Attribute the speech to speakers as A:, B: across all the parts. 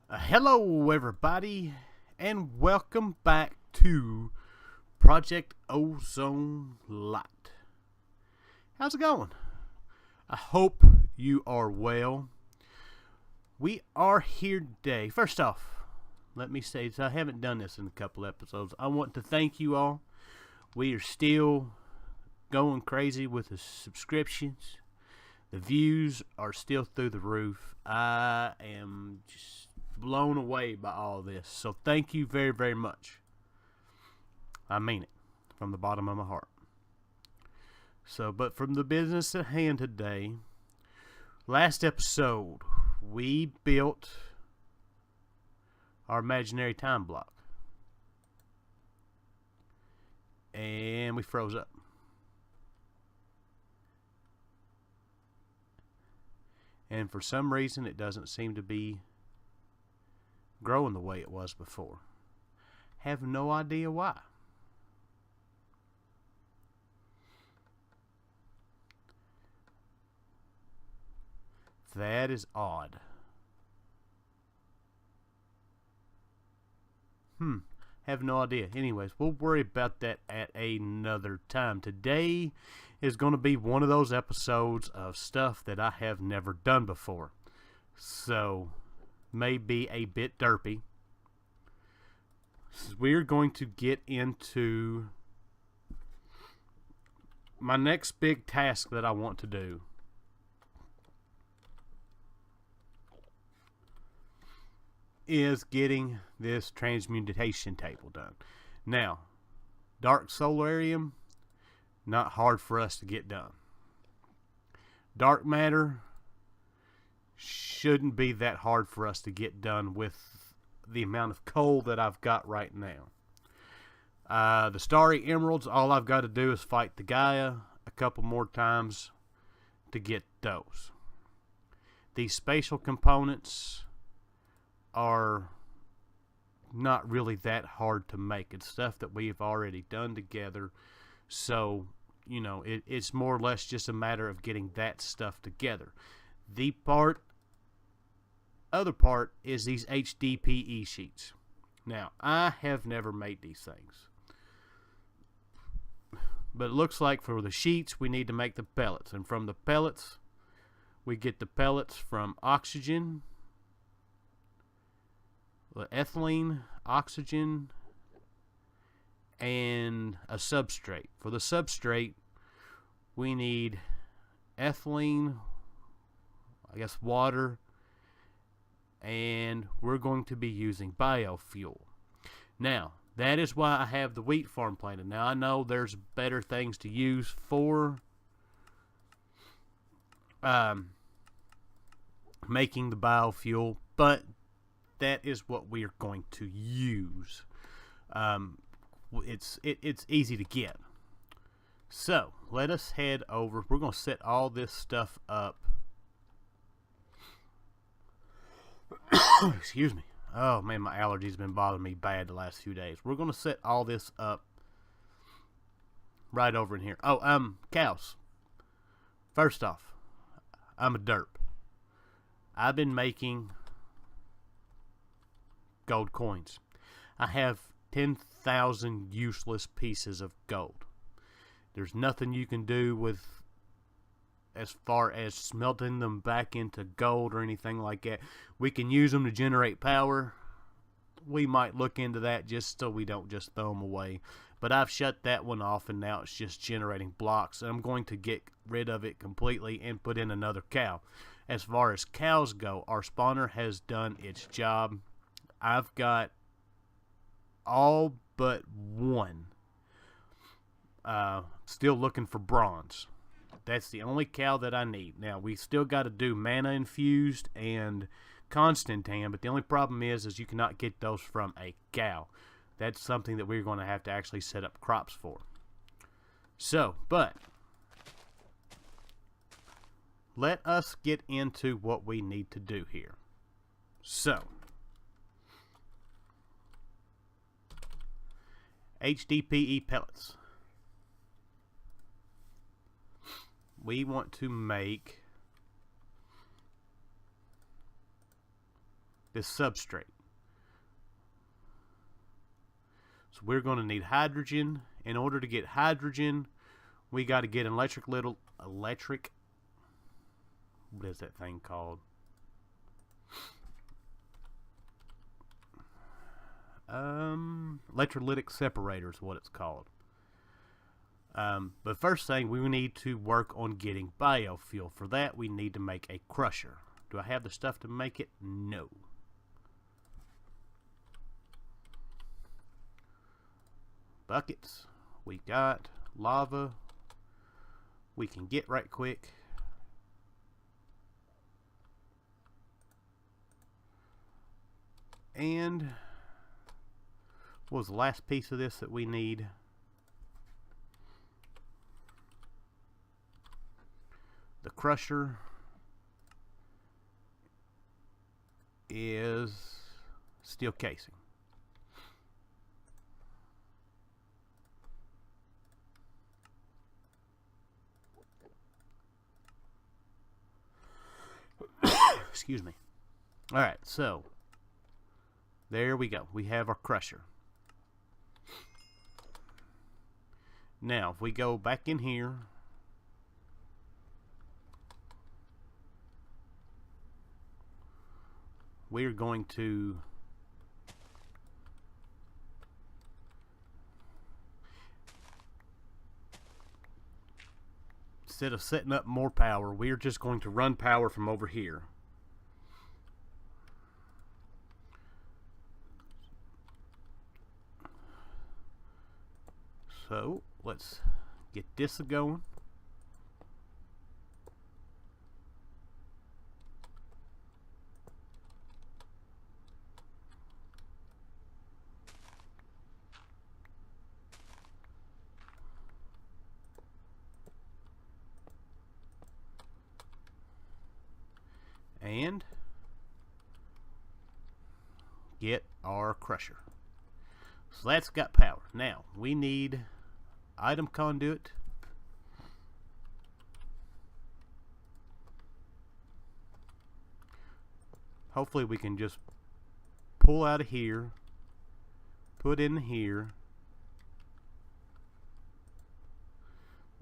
A: Hello, everybody, and welcome back to Project Ozone Lite. How's it going? I hope you are well. We are here today. First off, let me say, I haven't done this in a couple episodes. I want to thank you all. We are still going crazy with the subscriptions. The views are still through the roof. I am just blown away by all this. So thank you very, very much. I mean it from the bottom of my heart. But from the business at hand today, last episode, we built our imaginary time block. And we froze up. And for some reason, it doesn't seem to be growing the way it was before. Have no idea why. That is odd. Have no idea. Anyways, we'll worry about that at another time. Today is going to be one of those episodes of stuff that I have never done before. So, may be a bit derpy. We're going to get into my next big task that I want to do. Is getting this transmutation table done. Now, dark solarium, not hard for us to get done. Dark matter shouldn't be that hard for us to get done with the amount of coal that I've got right now. The starry emeralds, all I've got to do is fight the Gaia a couple more times to get those. These spatial components are not really that hard to make. It's stuff that we've already done together. So, you know, it's more or less just a matter of getting that stuff together. The other part is these HDPE sheets. Now, I have never made these things. But it looks like for the sheets, we need to make the pellets. And from the pellets, we get the pellets from oxygen, ethylene, oxygen, and a substrate. For the substrate, we need ethylene, I guess water, and we're going to be using biofuel. Now, that is why I have the wheat farm planted. Now, I know there's better things to use for making the biofuel, but that is what we are going to use. It's easy to get. So let us head over. We're going to set all this stuff up. Excuse me. Oh man, my allergies been bothering me bad the last few days. We're going to set all this up right over in here. Oh, cows. First off, I'm a derp. I've been making gold coins. I have 10,000 useless pieces of gold. There's nothing you can do with as far as smelting them back into gold or anything like that. We can use them to generate power. We might look into that just so we don't just throw them away. But I've shut that one off, and now it's just generating blocks. And I'm going to get rid of it completely and put in another cow. As far as cows go, our spawner has done its job. I've got all but one. Still looking for bronze. That's the only cow that I need. Now, we still got to do mana infused and Constantine, but the only problem is you cannot get those from a cow. That's something that we're going to have to actually set up crops for. So, but let us get into what we need to do here. So, HDPE pellets. We want to make this substrate. So we're going to need hydrogen. In order to get hydrogen, we got to get an electric, what is that thing called? Electrolytic separator is what it's called. But first thing, we need to work on getting biofuel. For that, we need to make a crusher. Do I have the stuff to make it? No. Buckets. We got lava. We can get right quick. And what was the last piece of this that we need? The crusher is steel casing. Excuse me. Alright, so there we go. We have our crusher. Now, if we go back in here, we're going to instead of setting up more power, we're just going to run power from over here. So let's get this going. And get our crusher. So that's got power. Now we need item conduit. Hopefully we can just pull out of here, put in here.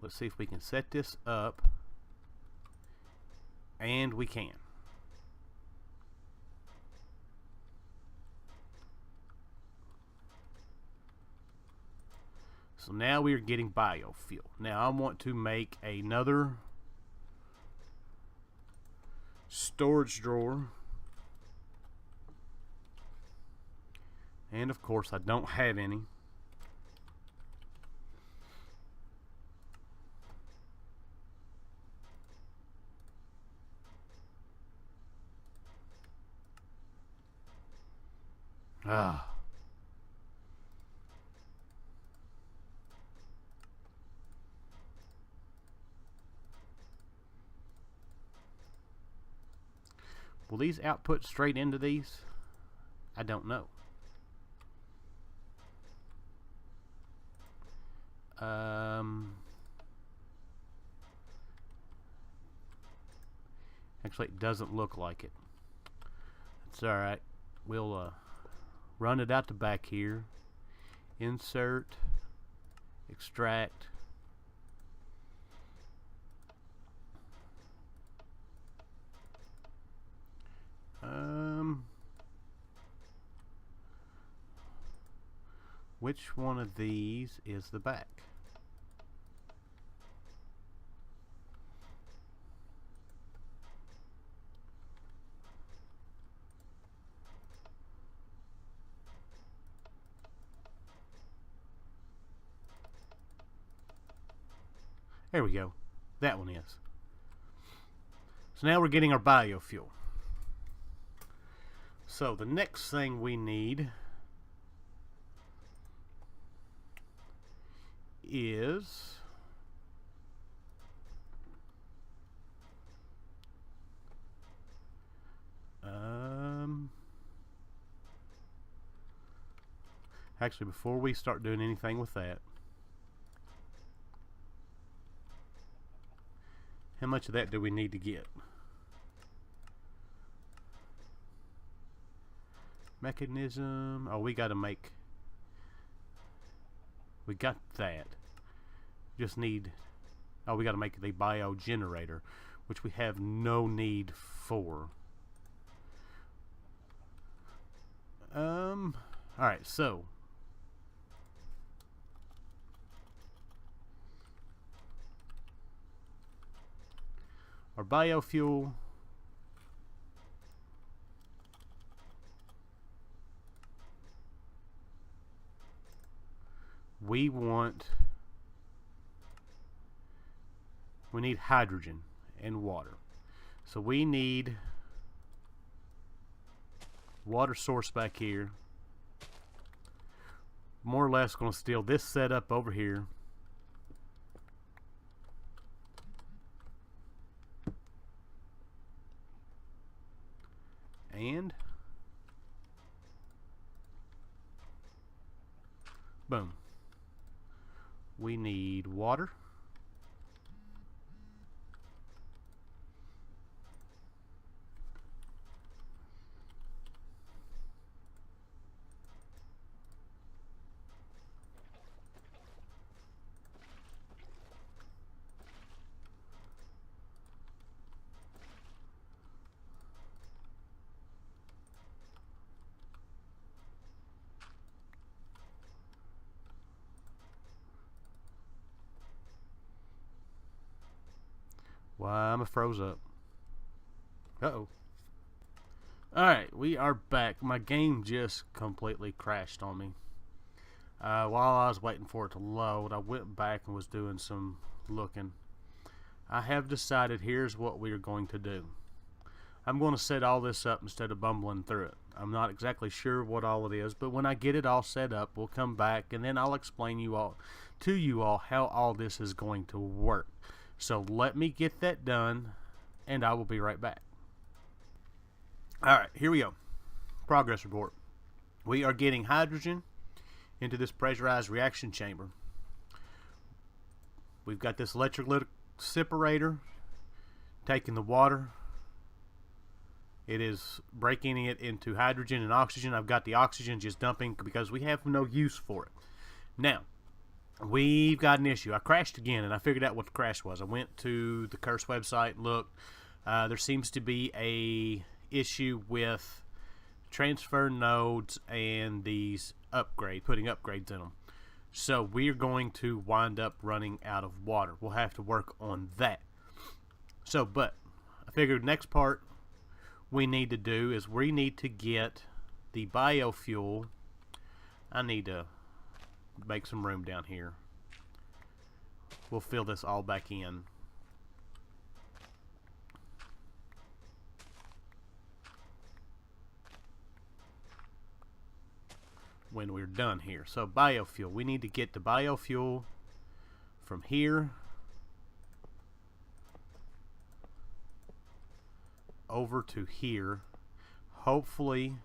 A: Let's see if we can set this up. And we can. So now we are getting biofuel. Now I want to make another storage drawer. And of course I don't have any. Ah. Will these output straight into these? I don't know. Actually, it doesn't look like it. It's alright. We'll run it out the back here. Insert. Extract. Which one of these is the back? There we go. That one is. So now we're getting our biofuel. So the next thing we need is actually, before we start doing anything with that, how much of that do we need to get? Mechanism. Oh, we got to make. We got that. Just need. Oh, we got to make the biogenerator, which we have no need for. Alright, so our biofuel, we need hydrogen and water. So we need water source back here. More or less going to steal this setup over here. And boom. We need water. Why, I'm a froze up. Uh-oh. Alright, we are back. My game just completely crashed on me. While I was waiting for it to load, I went back and was doing some looking. I have decided here's what we are going to do. I'm going to set all this up instead of bumbling through it. I'm not exactly sure what all it is, but when I get it all set up, we'll come back and then I'll explain to you all how all this is going to work. So let me get that done, and I will be right back. Alright, here we go. Progress report. We are getting hydrogen into this pressurized reaction chamber. We've got this electrolytic separator taking the water. It is breaking it into hydrogen and oxygen. I've got the oxygen just dumping because we have no use for it. Now, we've got an issue. I crashed again, and I figured out what the crash was. I went to the Curse website and looked. There seems to be a issue with transfer nodes and these putting upgrades in them. So we're going to wind up running out of water. We'll have to work on that. So, but I figured next part we need to do is we need to get the biofuel. I need to make some room down here. We'll fill this all back in. When we're done here. So biofuel. We need to get the biofuel from here over to here. Hopefully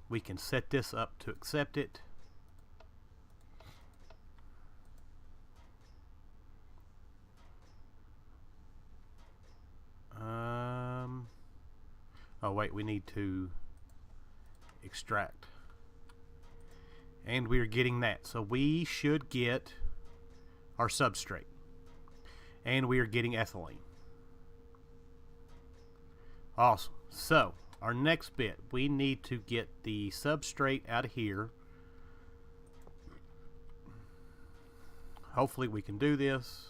A: we can set this up to accept it. Oh wait, we need to extract. And we're getting that. So we should get our substrate. And we are getting ethylene. Awesome. So our next bit, we need to get the substrate out of here. Hopefully we can do this.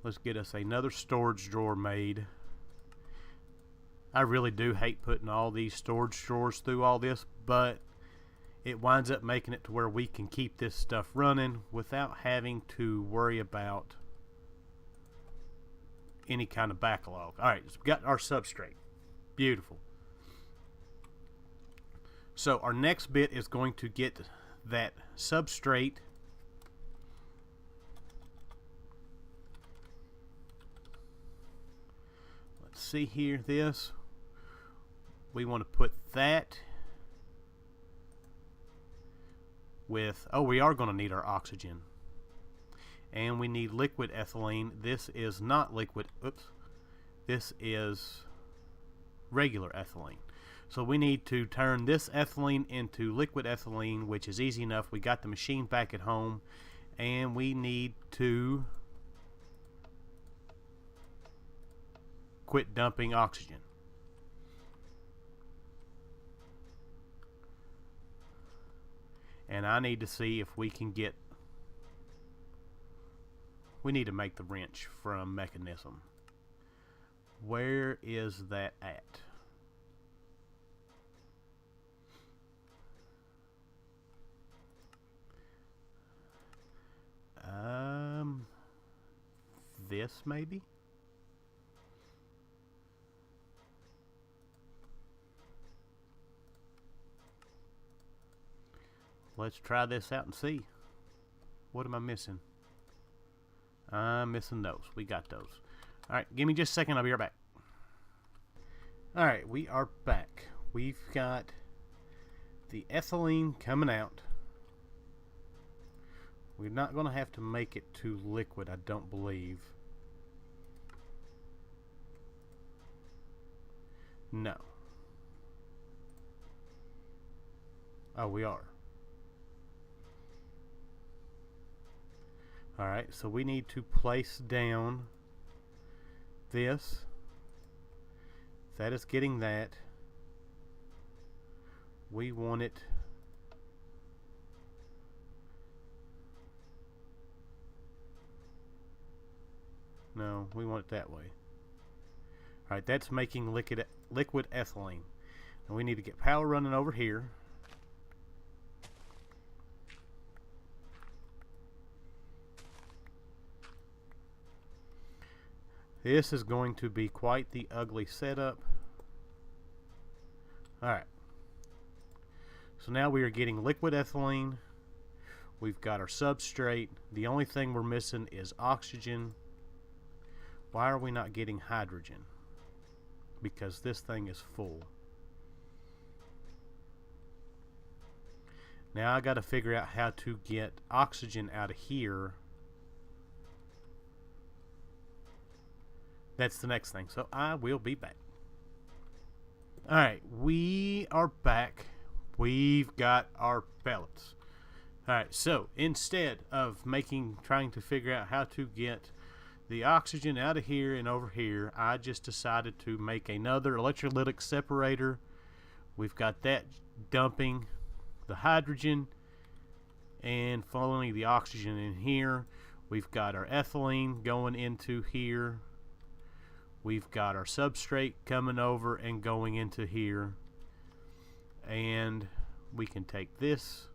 A: Let's get us another storage drawer made. I really do hate putting all these storage drawers through all this, but it winds up making it to where we can keep this stuff running without having to worry about any kind of backlog. Alright, so we've got our substrate. Beautiful. So our next bit is going to get that substrate see here, this we want to put that with, oh, we are going to need our oxygen. And we need liquid ethylene. This is not liquid, oops. This is regular ethylene. So we need to turn this ethylene into liquid ethylene, which is easy enough. We got the machine back at home, and we need to quit dumping oxygen. And I need to see if we can get, we need to make the wrench from mechanism. Where is that at? This maybe? Let's try this out and see. What am I missing? I'm missing those. We got those. Alright, give me just a second. I'll be right back. Alright, we are back. We've got the ethylene coming out. We're not going to have to make it to liquid, I don't believe. No. Oh, we are. Alright, so we need to place down this. That is getting that. We want it no, we want it that way. Alright, that's making liquid ethylene. And we need to get power running over here. This is going to be quite the ugly setup. Alright. So now we are getting liquid ethylene. We've got our substrate. The only thing we're missing is oxygen. Why are we not getting hydrogen? Because this thing is full. Now I got to figure out how to get oxygen out of here. That's the next thing. So I will be back. Alright, we are back. We've got our pellets. Alright, so instead of trying to figure out how to get the oxygen out of here and over here, I just decided to make another electrolytic separator. We've got that dumping the hydrogen and following the oxygen in here. We've got our ethylene going into here. We've got our substrate coming over and going into here. And we can take this.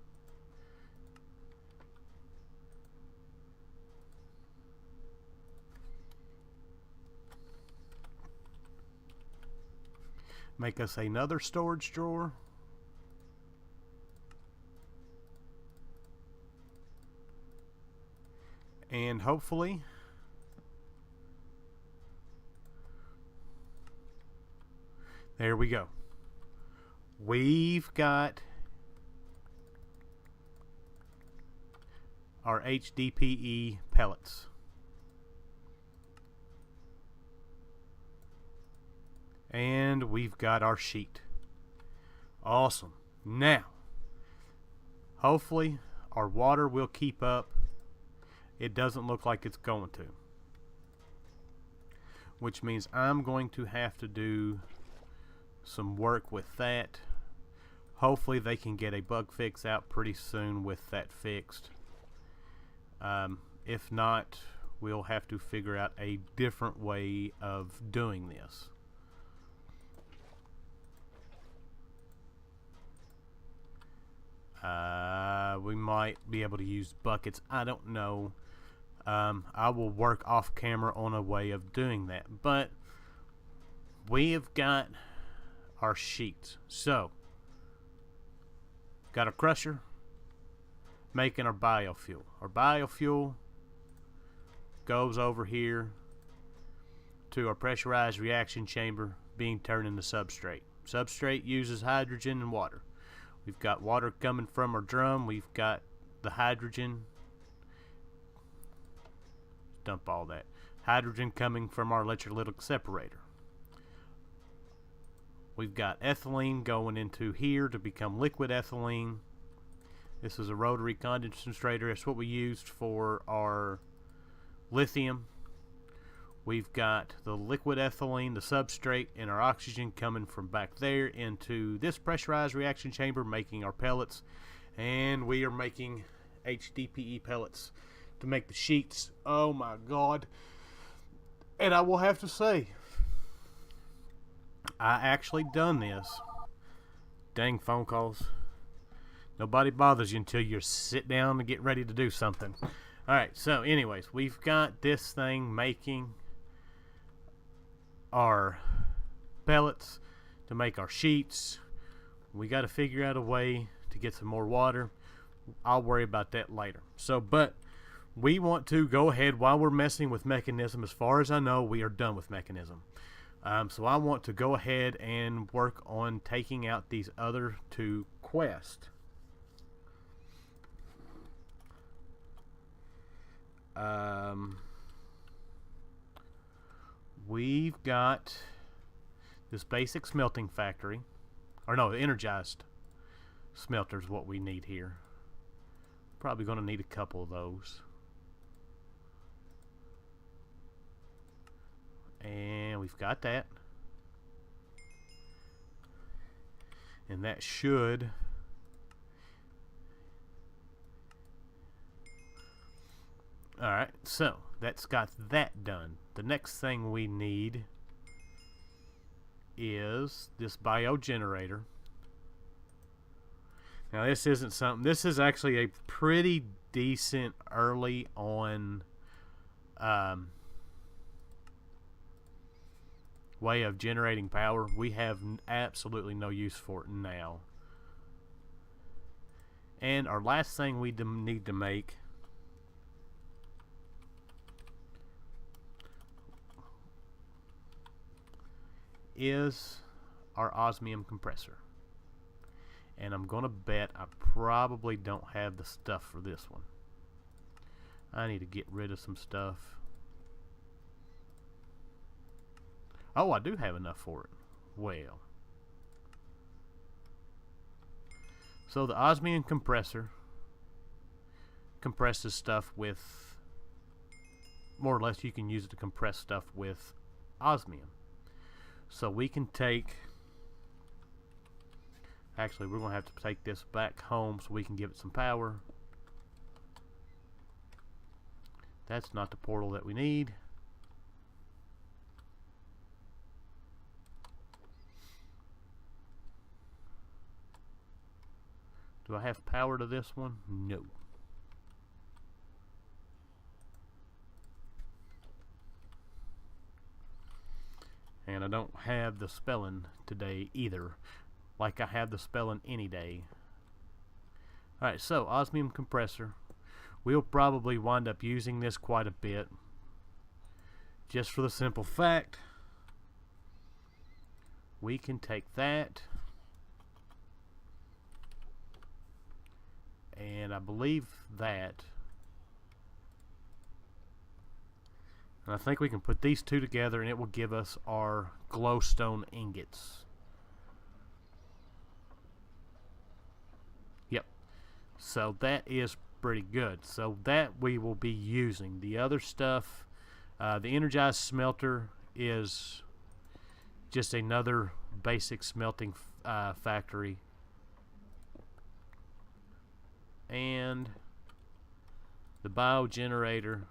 A: Make us another storage drawer. And hopefully there we go. We've got our HDPE pellets. And we've got our sheet. Awesome. Now, hopefully our water will keep up. It doesn't look like it's going to. Which means I'm going to have to do some work with that. Hopefully they can get a bug fix out pretty soon with that fixed. If not, we'll have to figure out a different way of doing this. We might be able to use buckets. I don't know. I will work off camera on a way of doing that. But we have got our sheets. So, got a crusher making our biofuel. Our biofuel goes over here to our pressurized reaction chamber being turned into substrate. Substrate uses hydrogen and water. We've got water coming from our drum. We've got the hydrogen. Dump all that. Hydrogen coming from our electrolytic separator. We've got ethylene going into here to become liquid ethylene. This is a rotary condensator. That's what we used for our lithium. We've got the liquid ethylene, the substrate, and our oxygen coming from back there into this pressurized reaction chamber, making our pellets. And we are making HDPE pellets to make the sheets. Oh my God. And I will have to say, I actually done this. Dang phone calls. Nobody bothers you until you sit down and get ready to do something. Alright, so anyways, we've got this thing making our pellets to make our sheets. We got to figure out a way to get some more water. I'll worry about that later. But we want to go ahead while we're messing with mechanism. As far as I know, we are done with mechanism. So I want to go ahead and work on taking out these other two quests. We've got this basic smelting factory, or no, energized smelter is what we need here. Probably going to need a couple of those. And we've got that. And that should alright, so that's got that done. The next thing we need is this biogenerator. Now this isn't something, this is actually a pretty decent early on way of generating power. We have absolutely no use for it now. And our last thing we need to make is our osmium compressor. And I'm gonna bet I probably don't have the stuff for this one. I need to get rid of some stuff. Oh, I do have enough for it. Well, so the osmium compressor compresses stuff with, more or less you can use it to compress stuff with osmium. So we can take, actually we're going to have to take this back home so we can give it some power. That's not the portal that we need. Do I have power to this one? No. And I don't have the spelling today either, like I have the spelling any day. Alright, so osmium compressor. We'll probably wind up using this quite a bit, just for the simple fact we can take that, and I believe that, and I think we can put these two together and it will give us our glowstone ingots. Yep. So that is pretty good. So that we will be using. The other stuff, the energized smelter is just another basic smelting factory. And the biogenerator,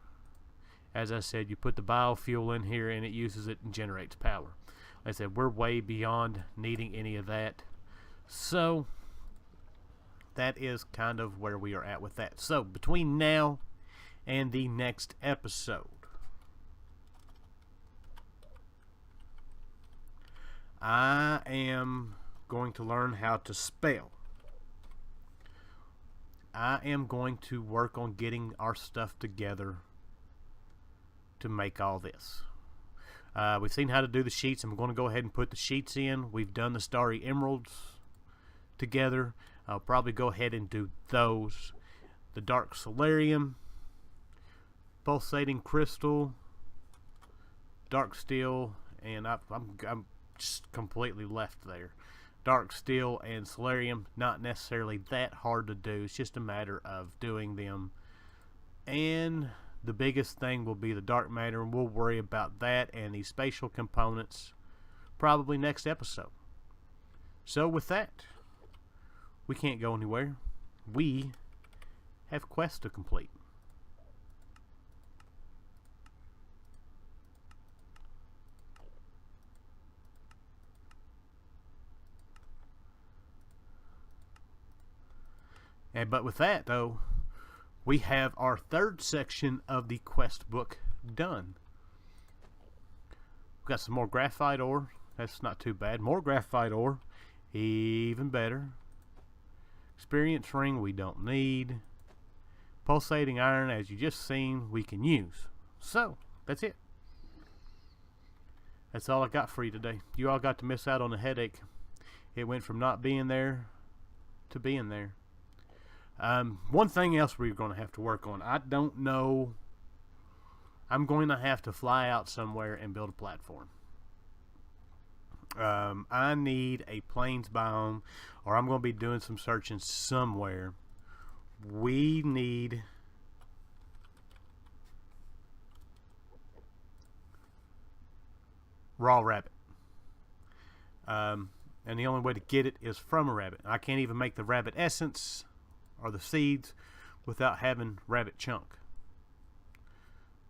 A: as I said, you put the biofuel in here and it uses it and generates power. Like I said, we're way beyond needing any of that. So that is kind of where we are at with that. So between now and the next episode, I am going to learn how to spell. I am going to work on getting our stuff together to make all this. We've seen how to do the sheets. I'm going to go ahead and put the sheets in. We've done the starry emeralds together. I'll probably go ahead and do those. The dark solarium, pulsating crystal, dark steel, and I'm just completely left there. Dark steel and solarium, not necessarily that hard to do. It's just a matter of doing them. And the biggest thing will be the dark matter, and we'll worry about that and the spatial components probably next episode. So with that, we can't go anywhere. We have quests to complete. But with that, though, we have our third section of the quest book done. We've got some more graphite ore. That's not too bad. More graphite ore. Even better. Experience ring we don't need. Pulsating iron, as you just seen, we can use. So, that's it. That's all I got for you today. You all got to miss out on a headache. It went from not being there to being there. One thing else we're going to have to work on. I don't know. I'm going to have to fly out somewhere and build a platform. I need a plains biome, or I'm going to be doing some searching somewhere. We need raw rabbit. And the only way to get it is from a rabbit. I can't even make the rabbit essence or the seeds without having rabbit chunk.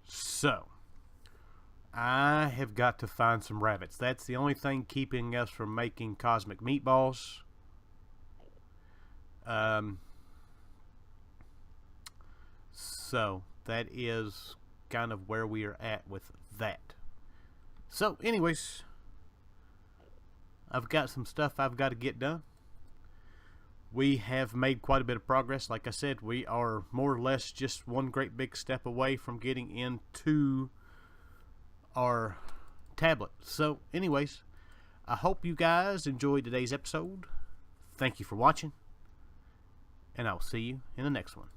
A: So I have got to find some rabbits. That's the only thing keeping us from making cosmic meatballs. So that is kind of where we are at with that. So anyways, I've got some stuff I've got to get done. We have made quite a bit of progress. Like I said, we are more or less just one great big step away from getting into our tablet. So anyways, I hope you guys enjoyed today's episode. Thank you for watching, and I will see you in the next one.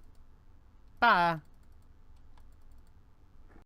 A: Bye.